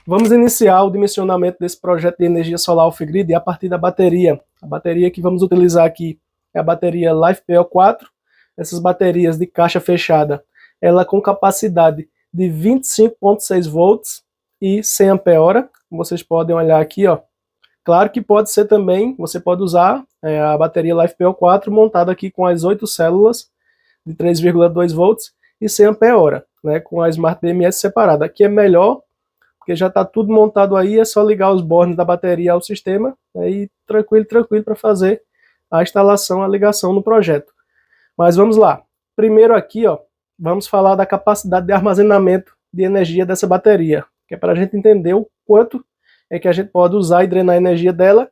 Vamos iniciar o dimensionamento desse projeto de energia solar off-grid a partir da bateria. A bateria que vamos utilizar aqui é a bateria LiFePO4. Essas baterias de caixa fechada, ela com capacidade de 25,6 volts e 100 ampere-hora. Como vocês podem olhar aqui, ó. Claro que pode ser também, você pode usar a bateria LiFePO4 montada aqui com as 8 células de 3,2 volts e 100 ampere-hora, né, com a Smart BMS separada. Aqui é melhor, porque já está tudo montado aí, é só ligar os bornes da bateria ao sistema, aí tranquilo para fazer a instalação, a ligação no projeto. Mas vamos lá. Primeiro aqui, ó, vamos falar da capacidade de armazenamento de energia dessa bateria, que é para a gente entender o quanto é que a gente pode usar e drenar a energia dela,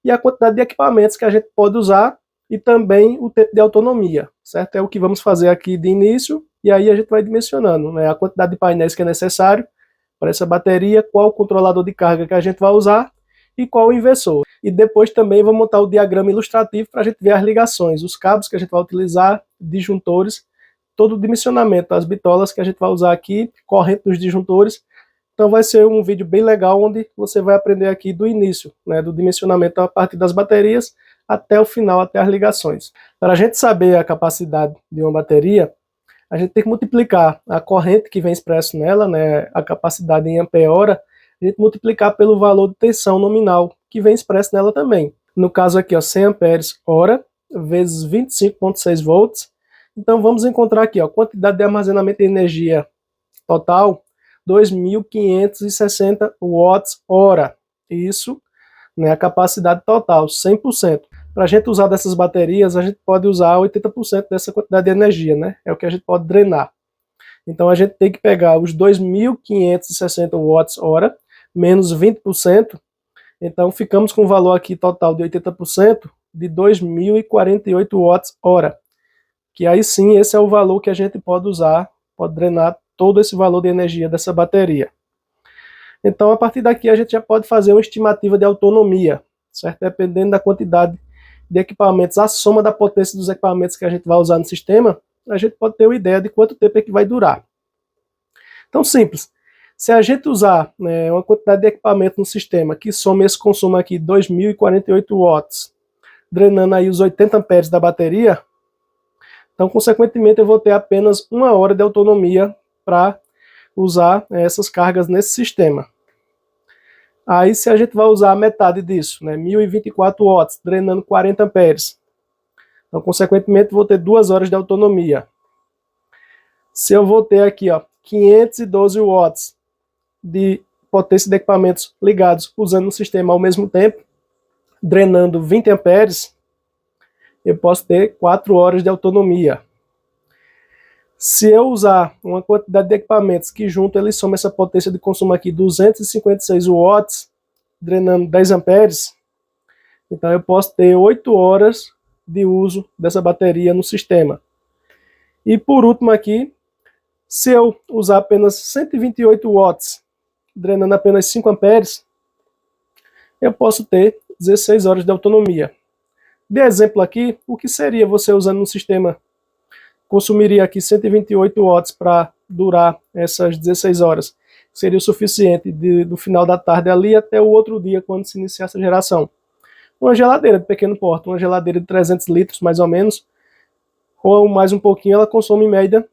e a quantidade de equipamentos que a gente pode usar, e também o tempo de autonomia, certo? É o que vamos fazer aqui de início, e aí a gente vai dimensionando, né, a quantidade de painéis que é necessário para essa bateria, qual o controlador de carga que a gente vai usar, e qual o inversor. E depois também vou montar o diagrama ilustrativo para a gente ver as ligações, os cabos que a gente vai utilizar, disjuntores, todo o dimensionamento, as bitolas que a gente vai usar aqui, corrente dos disjuntores. Então vai ser um vídeo bem legal, onde você vai aprender aqui do início, né, do dimensionamento a partir das baterias até o final, até as ligações. Para a gente saber a capacidade de uma bateria, a gente tem que multiplicar a corrente que vem expresso nela, né, a capacidade em ampere-hora, a gente multiplicar pelo valor de tensão nominal que vem expresso nela também. No caso aqui, ó, 100 amperes-hora vezes 25,6 volts. Então vamos encontrar aqui, ó, a quantidade de armazenamento de energia total, 2.560 watts-hora. Isso, né, a capacidade total, 100%. Para a gente usar dessas baterias, a gente pode usar 80% dessa quantidade de energia, né? É o que a gente pode drenar. Então a gente tem que pegar os 2.560 watts-hora, menos 20%. Então ficamos com um valor aqui total de 80%, de 2.048 watts-hora. Que aí sim, esse é o valor que a gente pode usar, pode drenar todo esse valor de energia dessa bateria. Então, a partir daqui, a gente já pode fazer uma estimativa de autonomia, certo? Dependendo da quantidade de equipamentos, a soma da potência dos equipamentos que a gente vai usar no sistema, a gente pode ter uma ideia de quanto tempo é que vai durar. Então, simples. Se a gente usar, né, uma quantidade de equipamento no sistema que soma esse consumo aqui, 2.048 watts, drenando aí os 80 amperes da bateria, então, consequentemente, eu vou ter apenas 1 hora de autonomia para usar essas cargas nesse sistema. Aí, se a gente vai usar a metade disso, né, 1.024 watts, drenando 40 amperes, então, consequentemente, vou ter 2 horas de autonomia. Se eu vou ter aqui, ó, 512 watts de potência de equipamentos ligados usando o sistema ao mesmo tempo, drenando 20 amperes, eu posso ter 4 horas de autonomia. Se eu usar uma quantidade de equipamentos que junto ele soma essa potência de consumo aqui, 256 watts, drenando 10 amperes, então eu posso ter 8 horas de uso dessa bateria no sistema. E por último aqui, se eu usar apenas 128 watts, drenando apenas 5 amperes, eu posso ter 16 horas de autonomia. De exemplo aqui, o que seria você usando no sistema? Consumiria aqui 128 watts para durar essas 16 horas. Seria o suficiente do final da tarde ali até o outro dia, quando se iniciar essa geração. Uma geladeira de pequeno porte, uma geladeira de 300 litros mais ou menos, ou mais um pouquinho, ela consome em média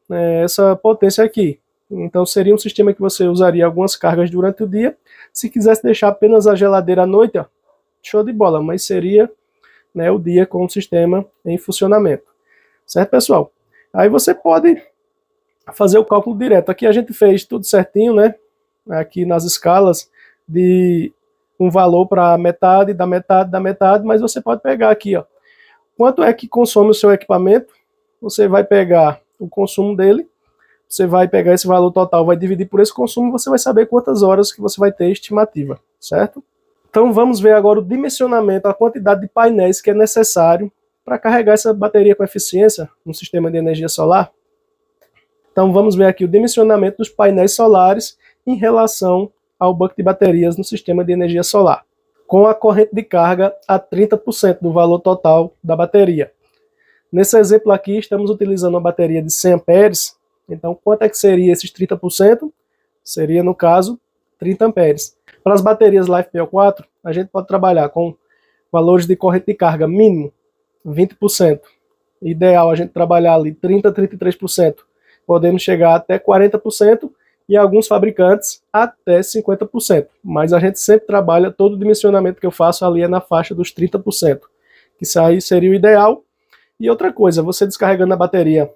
essa potência aqui. Então seria um sistema que você usaria algumas cargas durante o dia. Se quisesse deixar apenas a geladeira à noite, ó, show de bola, mas seria, né, o dia com o sistema em funcionamento. Certo, pessoal? Aí você pode fazer o cálculo direto. Aqui a gente fez tudo certinho, né? Aqui nas escalas de um valor para metade, da metade, da metade, mas você pode pegar aqui, ó, quanto é que consome o seu equipamento, você vai pegar o consumo dele, você vai pegar esse valor total, vai dividir por esse consumo, você vai saber quantas horas que você vai ter estimativa, certo? Então vamos ver agora o dimensionamento, a quantidade de painéis que é necessário para carregar essa bateria com eficiência no sistema de energia solar. Então vamos ver aqui o dimensionamento dos painéis solares em relação ao banco de baterias no sistema de energia solar, com a corrente de carga a 30% do valor total da bateria. Nesse exemplo aqui estamos utilizando uma bateria de 100 amperes, então quanto é que seria esses 30%? Seria, no caso, 30 amperes. Para as baterias LiFePO4, a gente pode trabalhar com valores de corrente de carga mínimo 20%. Ideal a gente trabalhar ali 30% a 33%. Podemos chegar até 40% e alguns fabricantes até 50%. Mas a gente sempre trabalha, todo o dimensionamento que eu faço ali é na faixa dos 30%. Que isso aí seria o ideal. E outra coisa, você descarregando a bateria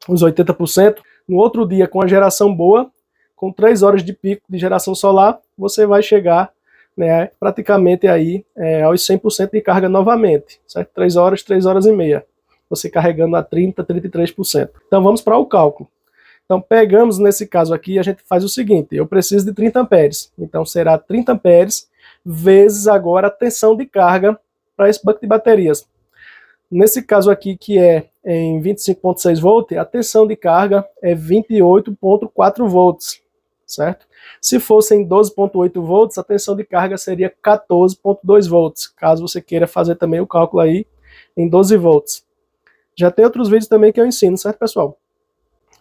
os 80%, no outro dia com a geração boa, com 3 horas de pico de geração solar, você vai chegar, né, praticamente aí aos 100% de carga novamente, certo? 3 horas e meia, você carregando a 30%, 33%. Então vamos para o cálculo. Então pegamos nesse caso aqui, a gente faz o seguinte, eu preciso de 30 amperes, então será 30 amperes vezes agora a tensão de carga para esse banco de baterias. Nesse caso aqui, que é em 25.6 volts, a tensão de carga é 28.4 volts, certo? Se fosse em 12.8 volts, a tensão de carga seria 14.2 volts, caso você queira fazer também o cálculo aí em 12 volts. Já tem outros vídeos também que eu ensino, certo, pessoal?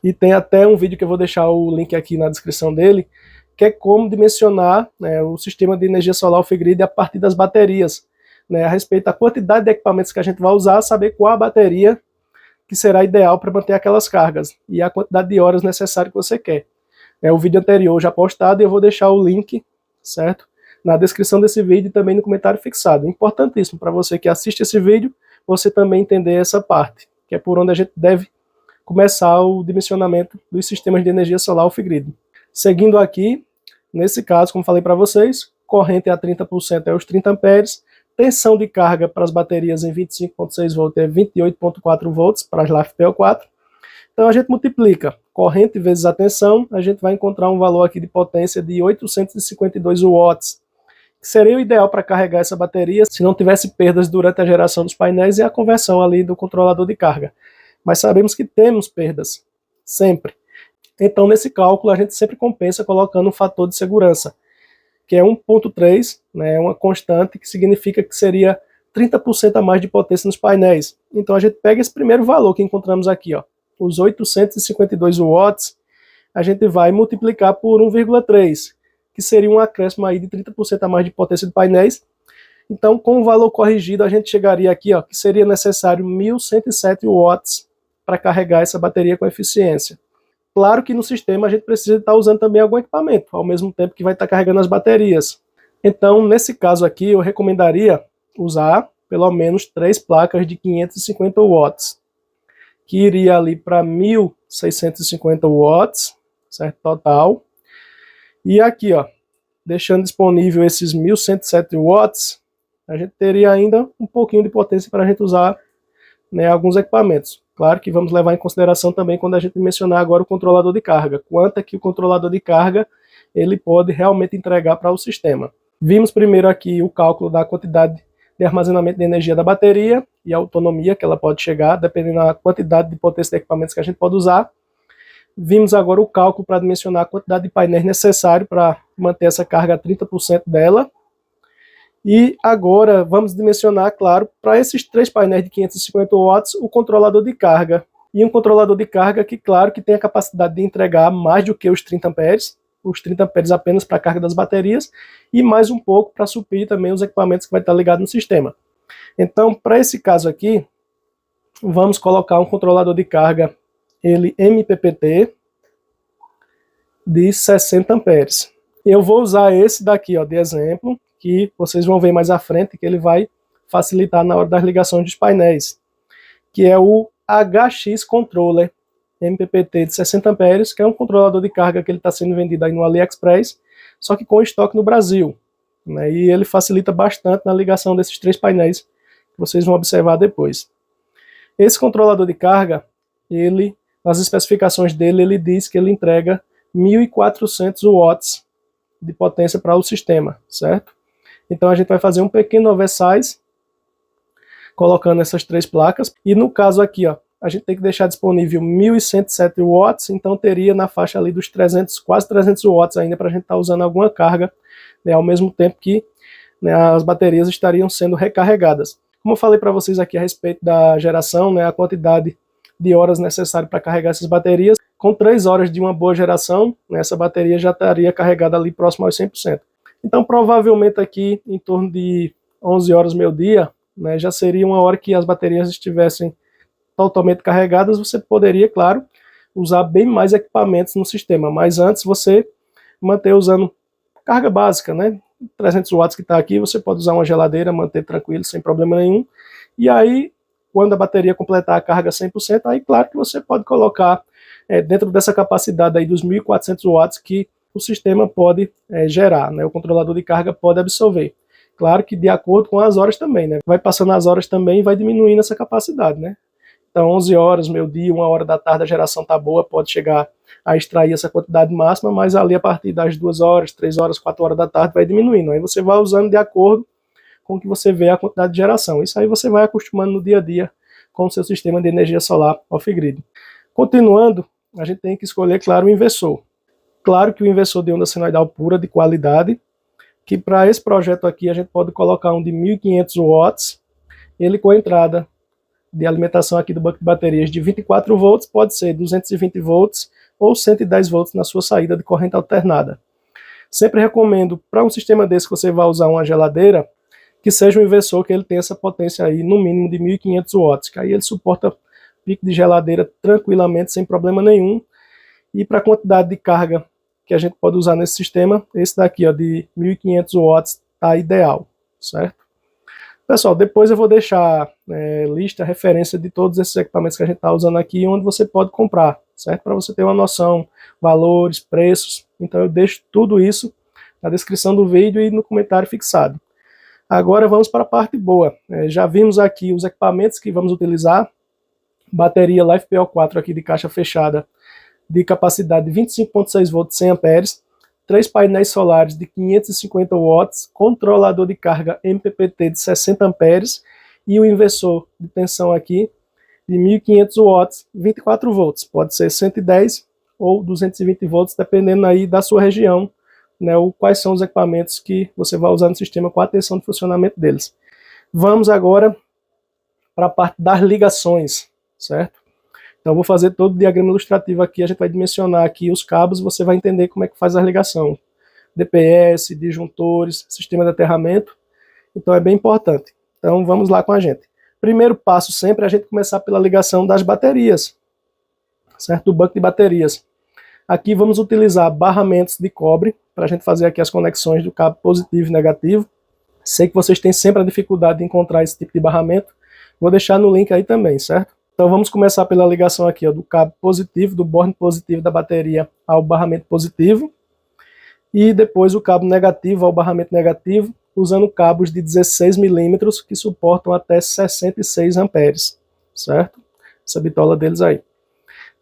E tem até um vídeo que eu vou deixar o link aqui na descrição dele, que é como dimensionar, né, o sistema de energia solar off-grid a partir das baterias, né, a respeito da quantidade de equipamentos que a gente vai usar, saber qual a bateria que será ideal para manter aquelas cargas e a quantidade de horas necessária que você quer. O vídeo anterior já postado e eu vou deixar o link, certo, na descrição desse vídeo e também no comentário fixado. Importantíssimo para você que assiste esse vídeo, você também entender essa parte, que é por onde a gente deve começar o dimensionamento dos sistemas de energia solar off-grid. Seguindo aqui, nesse caso, como falei para vocês, corrente a 30% é os 30 amperes, tensão de carga para as baterias em 25.6 volts é 28.4 volts para as LiFePO4. Então a gente multiplica corrente vezes a tensão, a gente vai encontrar um valor aqui de potência de 852 watts, que seria o ideal para carregar essa bateria se não tivesse perdas durante a geração dos painéis e a conversão ali do controlador de carga. Mas sabemos que temos perdas, sempre. Então nesse cálculo a gente sempre compensa colocando um fator de segurança, que é 1.3, né, uma constante que significa que seria 30% a mais de potência nos painéis. Então a gente pega esse primeiro valor que encontramos aqui, ó, os 852 watts, a gente vai multiplicar por 1,3, que seria um acréscimo aí de 30% a mais de potência de painéis. Então com o valor corrigido a gente chegaria aqui, ó, que seria necessário 1.107 watts para carregar essa bateria com eficiência. Claro que no sistema a gente precisa estar usando também algum equipamento, ao mesmo tempo que vai estar carregando as baterias. Então, nesse caso aqui, eu recomendaria usar pelo menos 3 placas de 550 watts, que iria ali para 1.650 watts, certo? Total. E aqui, ó, deixando disponível esses 1.107 watts, a gente teria ainda um pouquinho de potência para a gente usar, né, alguns equipamentos. Claro que vamos levar em consideração também quando a gente mencionar agora o controlador de carga, quanto é que o controlador de carga ele pode realmente entregar para o sistema. Vimos primeiro aqui o cálculo da quantidade de armazenamento de energia da bateria e a autonomia que ela pode chegar, dependendo da quantidade de potência de equipamentos que a gente pode usar. Vimos agora o cálculo para dimensionar a quantidade de painéis necessário para manter essa carga a 30% dela. E agora vamos dimensionar, claro, para esses 3 painéis de 550 watts, o controlador de carga. E um controlador de carga que, claro, que tem a capacidade de entregar mais do que os 30 amperes, os 30 amperes apenas para a carga das baterias, e mais um pouco para suprir também os equipamentos que vai estar ligado no sistema. Então, para esse caso aqui, vamos colocar um controlador de carga, ele MPPT, de 60 amperes. Eu vou usar esse daqui, ó, de exemplo, que vocês vão ver mais à frente, que ele vai facilitar na hora das ligações dos painéis, que é o HX Controller MPPT de 60 amperes, que é um controlador de carga que ele está sendo vendido aí no AliExpress, só que com estoque no Brasil, né, e ele facilita bastante na ligação desses 3 painéis, que vocês vão observar depois. Esse controlador de carga, ele, nas especificações dele, ele diz que ele entrega 1.400 watts de potência para o sistema, certo? Então a gente vai fazer um pequeno oversize, colocando essas 3 placas. E no caso aqui, ó, a gente tem que deixar disponível 1.107 watts, então teria na faixa ali dos 300, quase 300 watts ainda para a gente estar usando alguma carga, né, ao mesmo tempo que, né, as baterias estariam sendo recarregadas. Como eu falei para vocês aqui a respeito da geração, né, a quantidade de horas necessárias para carregar essas baterias, com 3 horas de uma boa geração, né, essa bateria já estaria carregada ali próximo aos 100%. Então provavelmente aqui em torno de 11 horas, meio-dia, né, já seria uma hora que as baterias estivessem totalmente carregadas. Você poderia, claro, usar bem mais equipamentos no sistema, mas antes você manter usando carga básica, né? 300 watts que está aqui, você pode usar uma geladeira, manter tranquilo, sem problema nenhum. E aí, quando a bateria completar a carga 100%, aí claro que você pode colocar dentro dessa capacidade aí dos 1.400 watts que o sistema pode gerar, né? O controlador de carga pode absorver. Claro que de acordo com as horas também, né? Vai passando as horas também e vai diminuindo essa capacidade, né? Então 11 horas, meio-dia, 1 hora da tarde a geração está boa, pode chegar a extrair essa quantidade máxima, mas ali a partir das 2 horas, 3 horas, 4 horas da tarde vai diminuindo. Aí você vai usando de acordo com o que você vê a quantidade de geração. Isso aí você vai acostumando no dia a dia com o seu sistema de energia solar off-grid. Continuando, a gente tem que escolher, claro, o inversor. Claro que o inversor de onda senoidal pura, de qualidade, que para esse projeto aqui a gente pode colocar um de 1.500 watts, ele com entrada de alimentação aqui do banco de baterias de 24 volts, pode ser 220 volts ou 110 volts na sua saída de corrente alternada. Sempre recomendo, para um sistema desse que você vai usar uma geladeira, que seja um inversor que ele tenha essa potência aí no mínimo de 1.500 watts, que aí ele suporta pico de geladeira tranquilamente, sem problema nenhum. E para a quantidade de carga que a gente pode usar nesse sistema, esse daqui ó, de 1.500 watts está ideal, certo? Pessoal, depois eu vou deixar lista, referência de todos esses equipamentos que a gente está usando aqui, onde você pode comprar, certo? Para você ter uma noção, valores, preços. Então eu deixo tudo isso na descrição do vídeo e no comentário fixado. Agora vamos para a parte boa. Já vimos aqui os equipamentos que vamos utilizar. Bateria LiFePO4 aqui de caixa fechada, de capacidade de 25.6 volts, 100 amperes. 3 painéis solares de 550 watts, controlador de carga MPPT de 60 amperes e o inversor de tensão aqui de 1.500 watts, 24 volts. Pode ser 110 ou 220 volts, dependendo aí da sua região, né, ou quais são os equipamentos que você vai usar no sistema com a atenção de funcionamento deles. Vamos agora para a parte das ligações, certo? Então eu vou fazer todo o diagrama ilustrativo aqui, a gente vai dimensionar aqui os cabos, você vai entender como é que faz a ligação. DPS, disjuntores, sistema de aterramento, então é bem importante. Então vamos lá com a gente. Primeiro passo sempre é a gente começar pela ligação das baterias, certo? Do banco de baterias. Aqui vamos utilizar barramentos de cobre, para a gente fazer aqui as conexões do cabo positivo e negativo. Sei que vocês têm sempre a dificuldade de encontrar esse tipo de barramento, vou deixar no link aí também, certo? Então vamos começar pela ligação aqui ó, do cabo positivo, do borne positivo da bateria ao barramento positivo. E depois o cabo negativo ao barramento negativo, usando cabos de 16 milímetros que suportam até 66 amperes, certo? Essa bitola deles aí.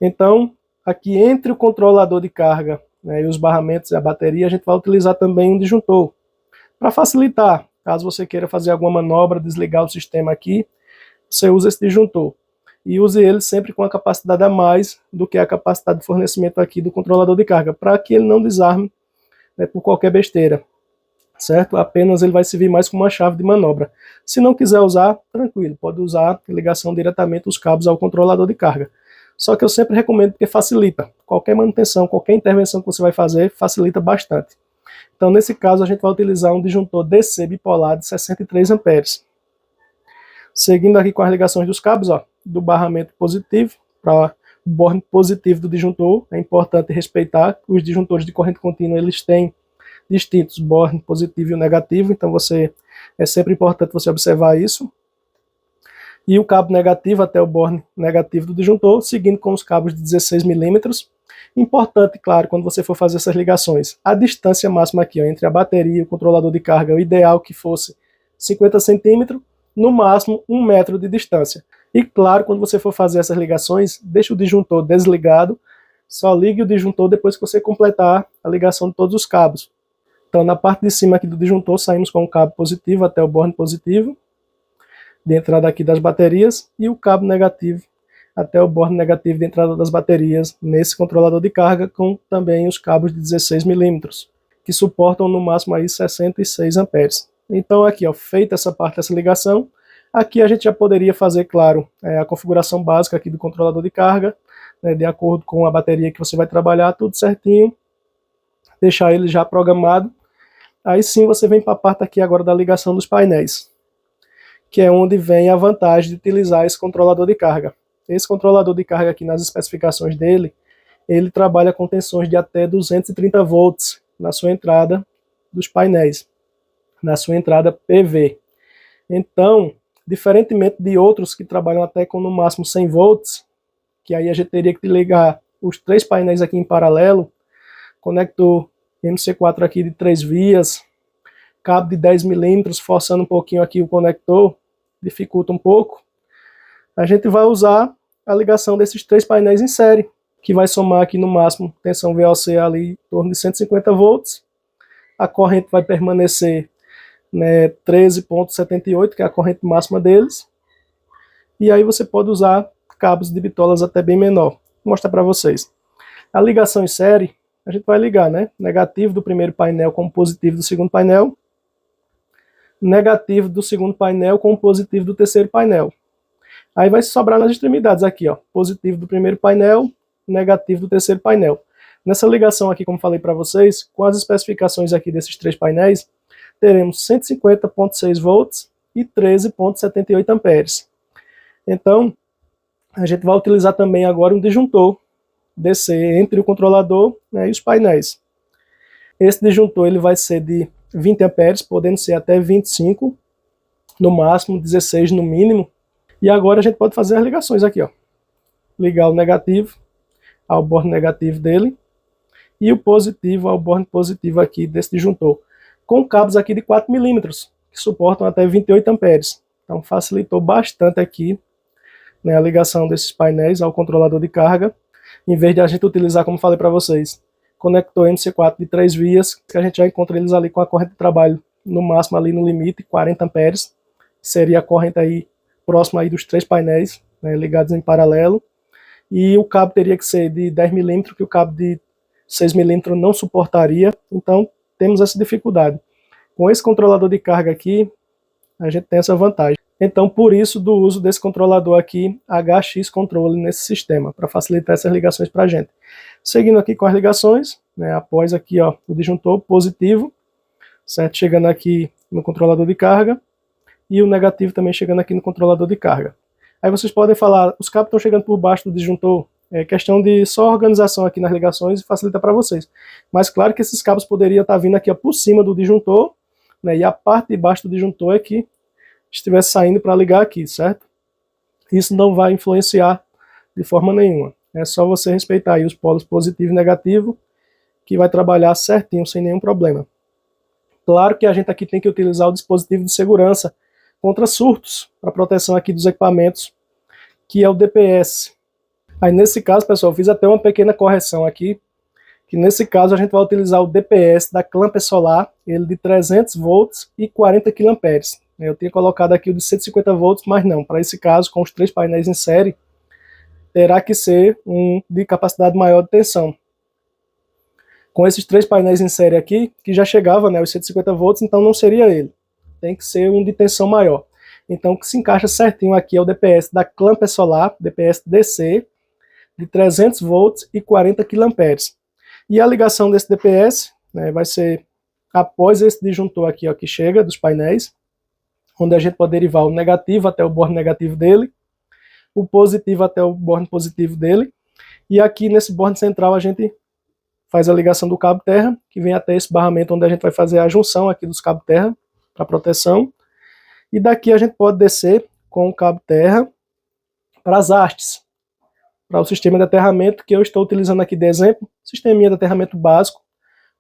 Então, aqui entre o controlador de carga, né, e os barramentos e a bateria, a gente vai utilizar também um disjuntor. Para facilitar, caso você queira fazer alguma manobra, desligar o sistema aqui, você usa esse disjuntor. E use ele sempre com a capacidade a mais do que a capacidade de fornecimento aqui do controlador de carga, para que ele não desarme, né, por qualquer besteira, certo? Apenas ele vai servir mais como uma chave de manobra. Se não quiser usar, tranquilo, pode usar ligação diretamente os cabos ao controlador de carga. Só que eu sempre recomendo porque facilita. Qualquer manutenção, qualquer intervenção que você vai fazer, facilita bastante. Então nesse caso a gente vai utilizar um disjuntor DC bipolar de 63 amperes. Seguindo aqui com as ligações dos cabos, ó, do barramento positivo para o borne positivo do disjuntor. É importante respeitar que os disjuntores de corrente contínua eles têm distintos borne positivo e o negativo, então é sempre importante você observar isso. E o cabo negativo até o borne negativo do disjuntor, seguindo com os cabos de 16 milímetros. Importante, claro, quando você for fazer essas ligações, a distância máxima aqui ó, entre a bateria e o controlador de carga, o ideal que fosse 50 centímetros, no máximo 1 metro de distância. E claro, quando você for fazer essas ligações, deixe o disjuntor desligado, só ligue o disjuntor depois que você completar a ligação de todos os cabos. Então na parte de cima aqui do disjuntor saímos com o cabo positivo até o borne positivo, de entrada aqui das baterias, e o cabo negativo até o borne negativo de entrada das baterias, nesse controlador de carga, com também os cabos de 16 milímetros, que suportam no máximo aí 66 amperes. Então aqui, ó, feita essa parte dessa ligação, aqui a gente já poderia fazer, claro, a configuração básica aqui do controlador de carga, né, de acordo com a bateria que você vai trabalhar, tudo certinho, deixar ele já programado. Aí sim você vem para a parte aqui agora da ligação dos painéis, que é onde vem a vantagem de utilizar esse controlador de carga. Esse controlador de carga aqui, nas especificações dele, ele trabalha com tensões de até 230 volts na sua entrada dos painéis, na sua entrada PV. Então, diferentemente de outros que trabalham até com no máximo 100 volts, que aí a gente teria que ligar os 3 painéis aqui em paralelo, conector MC4 aqui de 3 vias, cabo de 10 milímetros, forçando um pouquinho aqui o conector, dificulta um pouco. A gente vai usar a ligação desses 3 painéis em série, que vai somar aqui no máximo tensão VOC ali em torno de 150 volts. A corrente vai permanecer, né, 13,78, que é a corrente máxima deles. E aí você pode usar cabos de bitolas até bem menor. Vou mostrar para vocês. A ligação em série, a gente vai ligar, né, negativo do primeiro painel com positivo do segundo painel, negativo do segundo painel com positivo do terceiro painel. Aí vai sobrar nas extremidades aqui, ó, positivo do primeiro painel, negativo do terceiro painel. Nessa ligação aqui, como falei para vocês, com as especificações aqui desses 3 painéis, teremos 150,6 volts e 13,78 amperes. Então, a gente vai utilizar também agora um disjuntor DC entre o controlador, né, e os painéis. Esse disjuntor ele vai ser de 20 amperes, podendo ser até 25 no máximo, 16 no mínimo. E agora a gente pode fazer as ligações aqui, ó. Ligar o negativo ao borne negativo dele e o positivo ao borne positivo aqui desse disjuntor, com cabos aqui de 4 milímetros, que suportam até 28 amperes. Então facilitou bastante aqui, né, a ligação desses painéis ao controlador de carga, em vez de a gente utilizar, como falei para vocês, conector MC4 de 3 vias, que a gente já encontra eles ali com a corrente de trabalho no máximo ali no limite, 40 amperes, seria a corrente aí próxima aí dos 3 painéis, né, ligados em paralelo. E o cabo teria que ser de 10 milímetros, que o cabo de 6 milímetros não suportaria, então temos essa dificuldade. Com esse controlador de carga aqui, a gente tem essa vantagem. Então, por isso, do uso desse controlador aqui, HX Controle, nesse sistema, para facilitar essas ligações para a gente. Seguindo aqui com as ligações, né, após aqui, ó, o disjuntor positivo, certo? Chegando aqui no controlador de carga, e o negativo também chegando aqui no controlador de carga. Aí vocês podem falar, os cabos estão chegando por baixo do disjuntor, é questão de só organização aqui nas ligações e facilita para vocês. Mas claro que esses cabos poderiam estar vindo aqui, ó, por cima do disjuntor, né, e a parte de baixo do disjuntor é que estivesse saindo para ligar aqui, certo? Isso não vai influenciar de forma nenhuma. É só você respeitar aí os polos positivo e negativo, que vai trabalhar certinho, sem nenhum problema. Claro que a gente aqui tem que utilizar o dispositivo de segurança contra surtos, para proteção aqui dos equipamentos, que é o DPS. Aí nesse caso, pessoal, eu fiz até uma pequena correção aqui, que nesse caso a gente vai utilizar o DPS da Clamper Solar, ele de 300 volts e 40 kA. Eu tinha colocado aqui o de 150 volts, mas não, para esse caso, com os 3 painéis em série, terá que ser um de capacidade maior de tensão. Com esses 3 painéis em série aqui, que já chegava, né, aos 150 volts, então não seria ele. Tem que ser um de tensão maior. Então o que se encaixa certinho aqui é o DPS da Clamper Solar, DPS DC, de 300 volts e 40 kA. E a ligação desse DPS, né, vai ser após esse disjuntor aqui, ó, que chega dos painéis, onde a gente pode derivar o negativo até o borne negativo dele, o positivo até o borne positivo dele, e aqui nesse borne central a gente faz a ligação do cabo terra, que vem até esse barramento onde a gente vai fazer a junção aqui dos cabos terra, para proteção, e daqui a gente pode descer com o cabo terra para as hastes, para o sistema de aterramento que eu estou utilizando aqui de exemplo, sisteminha de aterramento básico,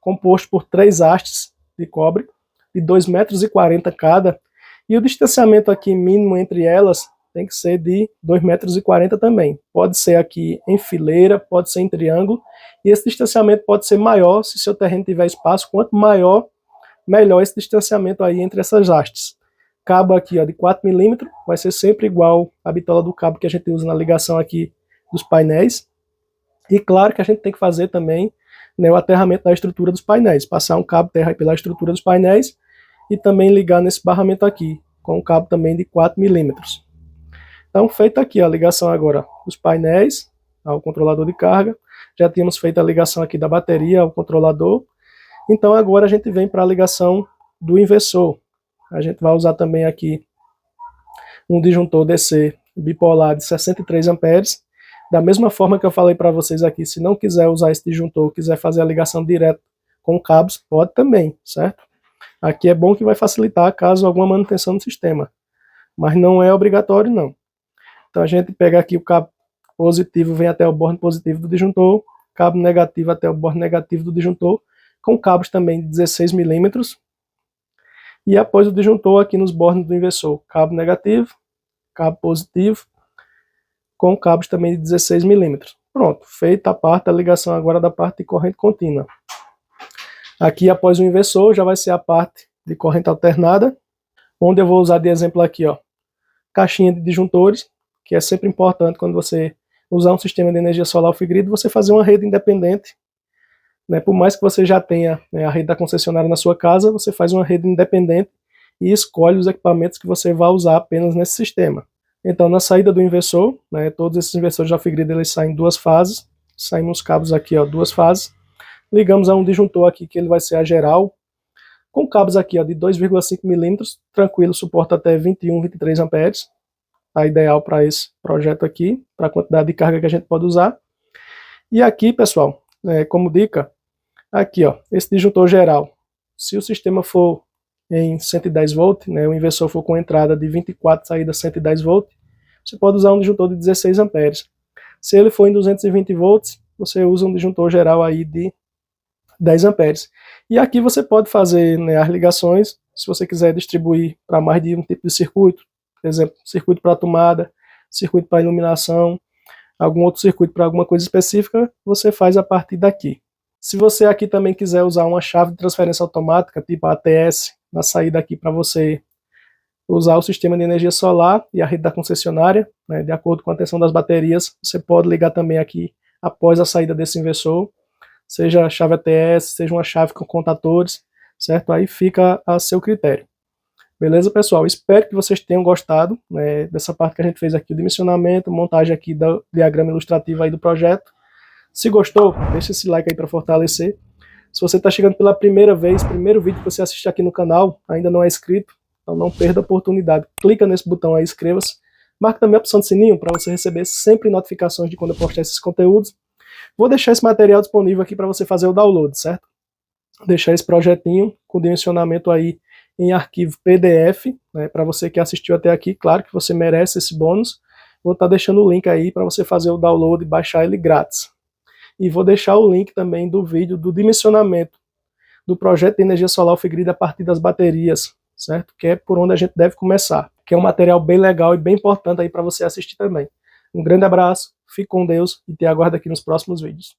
composto por 3 hastes de cobre, de 2,40 m cada, e o distanciamento aqui mínimo entre elas tem que ser de 2,40 m também. Pode ser aqui em fileira, pode ser em triângulo, e esse distanciamento pode ser maior se seu terreno tiver espaço, quanto maior, melhor esse distanciamento aí entre essas hastes. Cabo aqui, ó, de 4 milímetros, vai ser sempre igual a bitola do cabo que a gente usa na ligação aqui dos painéis. E claro que a gente tem que fazer também, né, o aterramento da estrutura dos painéis, passar um cabo terra pela estrutura dos painéis e também ligar nesse barramento aqui, com um cabo também de 4 milímetros. Então feita aqui a ligação agora dos painéis, ao controlador de carga, já tínhamos feito a ligação aqui da bateria ao controlador, então agora a gente vem para a ligação do inversor. A gente vai usar também aqui um disjuntor DC bipolar de 63 amperes, da mesma forma que eu falei para vocês aqui, se não quiser usar esse disjuntor, quiser fazer a ligação direta com cabos, pode também, certo? Aqui é bom que vai facilitar caso alguma manutenção no sistema, mas não é obrigatório não. Então a gente pega aqui o cabo positivo, vem até o borne positivo do disjuntor, cabo negativo até o borne negativo do disjuntor, com cabos também de 16 milímetros, e após o disjuntor aqui nos bornes do inversor, cabo negativo, cabo positivo, com cabos também de 16 milímetros. Pronto, feita a parte da ligação agora da parte de corrente contínua. Aqui após o inversor já vai ser a parte de corrente alternada, onde eu vou usar de exemplo aqui, ó, caixinha de disjuntores, que é sempre importante quando você usar um sistema de energia solar off-grid, você fazer uma rede independente, né? Por mais que você já tenha, né, a rede da concessionária na sua casa, você faz uma rede independente e escolhe os equipamentos que você vai usar apenas nesse sistema. Então, na saída do inversor, né, todos esses inversores de off-grid eles saem em duas fases, saem os cabos aqui, ó, duas fases, ligamos a um disjuntor aqui que ele vai ser a geral, com cabos aqui, ó, de 2,5 milímetros, tranquilo, suporta até 21, 23 amperes, tá ideal para esse projeto aqui, para a quantidade de carga que a gente pode usar. E aqui, pessoal, como dica, aqui, ó, esse disjuntor geral, se o sistema for em 110 volts, né, o inversor for com entrada de 24, saída 110 volts, você pode usar um disjuntor de 16 amperes. Se ele for em 220 volts, você usa um disjuntor geral aí de 10 amperes. E aqui você pode fazer, né, as ligações, se você quiser distribuir para mais de um tipo de circuito, por exemplo, circuito para tomada, circuito para iluminação, algum outro circuito para alguma coisa específica, você faz a partir daqui. Se você aqui também quiser usar uma chave de transferência automática, tipo a ATS, na saída aqui para você usar o sistema de energia solar e a rede da concessionária, né, de acordo com a tensão das baterias, você pode ligar também aqui após a saída desse inversor, seja a chave ATS, seja uma chave com contatores, certo? Aí fica a seu critério. Beleza, pessoal? Espero que vocês tenham gostado, né, dessa parte que a gente fez aqui, o dimensionamento, montagem aqui do diagrama ilustrativo aí do projeto. Se gostou, deixa esse like aí para fortalecer. Se você está chegando pela primeira vez, primeiro vídeo que você assiste aqui no canal, ainda não é inscrito, então não perda a oportunidade. Clica nesse botão aí, inscreva-se. Marca também a opção de sininho para você receber sempre notificações de quando eu postar esses conteúdos. Vou deixar esse material disponível aqui para você fazer o download, certo? Vou deixar esse projetinho com dimensionamento aí em arquivo PDF, né, para você que assistiu até aqui, claro que você merece esse bônus. Vou estar deixando o link aí para você fazer o download e baixar ele grátis. E vou deixar o link também do vídeo do dimensionamento do projeto de energia solar off-grid a partir das baterias, certo? Que é por onde a gente deve começar, que é um material bem legal e bem importante aí para você assistir também. Um grande abraço, fique com Deus e te aguardo aqui nos próximos vídeos.